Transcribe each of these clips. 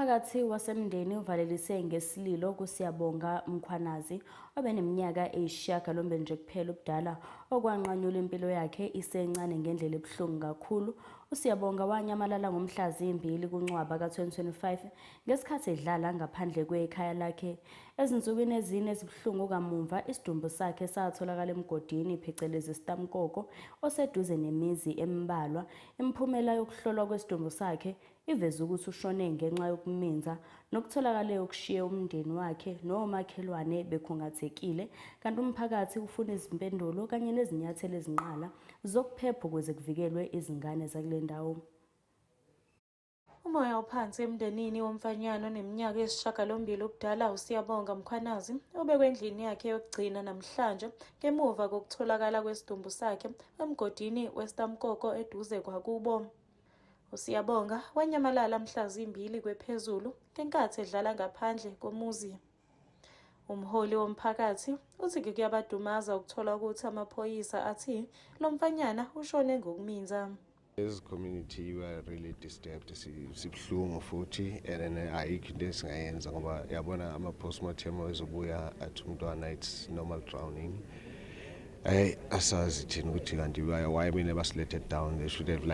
Umphakathi wasemndeni uvalelise ngesililo kuSiyabonga Mkhwanazi obeneminyaka eyisishiyagalombili nje kuphela ubudala okwanqanyula impilo yakhe isencane ngendlela ebuhlungu kakhulu. uSiyabonga wanyamalala ngomhla zimbili kuNcwaba ka-2025 ngesikhathi edlala ngaphandle kwekhaya lakhe. Ezinsukwini ezine ezibuhlungu kamuva isidumbu sakhe satholakala emgodini phecelezi isitamkoko oseduze nemizi embalwa. Imiphumela yokuhlolwa kwesidumbu sakhe iveza ukuthi ushone ngenxa yokuminza nokutholakala okushiye umndeni wakhe nomakhelwane bekhungathekile, kanti umphakathi ufuna izimpendulo kanye nezinyathelo ezinqala zokuphepha ukuze kuvikelwe izingane zakule ndawo. Umoya ophansi emndenini womfanyana oneminyaka eyisishiyagalombili ubudala uSiyabonga Mkhwanazi ubekwe endlini yakhe yokugcina namhlanje ngemuva kokutholakala kwesidumbu sakhe emgodini wesitamkoko eduze kwakubo. uSiyabonga wanyamalala mhla zimbili kwephezulu ngenkathi edlala ngaphandle komuzi. Umholi womphakathi uthi kuyabadumaza ukuthola ukuthi amaphoyisa athi lo mfanyana ushone ngokuminza. As a community we are really disturbed, sibhlungu futhi and ayikho into esingayenza ngoba yabona ama-postmortem ezobuya athi umntwana it's normal drowning. Asazi thina ukuthi kanti why mina basiletted down, they should have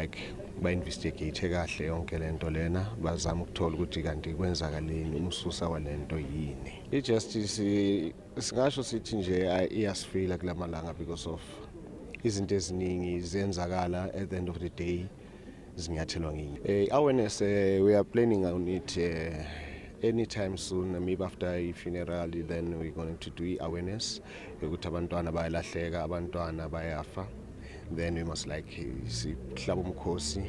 ba-investigate kahle yonke lento lena bazama ukuthola ukuthi kanti kwenzakaleni, umsusa walento yini. I-justice singasho sithi nje iyasifila kulamalanga because of izinto eziningi zenzakala at the end of the day zinyathelwa nginye. Awareness, we are planning on it anytime soon, maybe after a funeral, then we're going to do awareness ukuthi abantwana bayalahleka, abantwana bayafa, then we must sihlaba umkhosi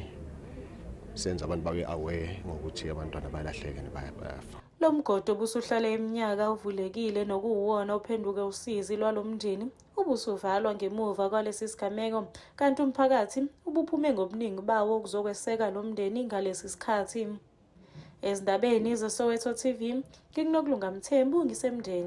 senza abantu babe aware ngokuthi abantwana bayalahleka bayafa. Lo mgodi obusuhlale iminyaka uvulekile nokuwuwona uphenduke usizi lwalomndeni ubusuvalwa ngemuva kwalesi sigameko, kanti umphakathi ubuphume ngobuningi bawo ukuzokweseka lo mndeni ngalesi sikhathi. Ezindabeni zeSoweto TV, ngikuNokulunga Mthembu ngisemndeni.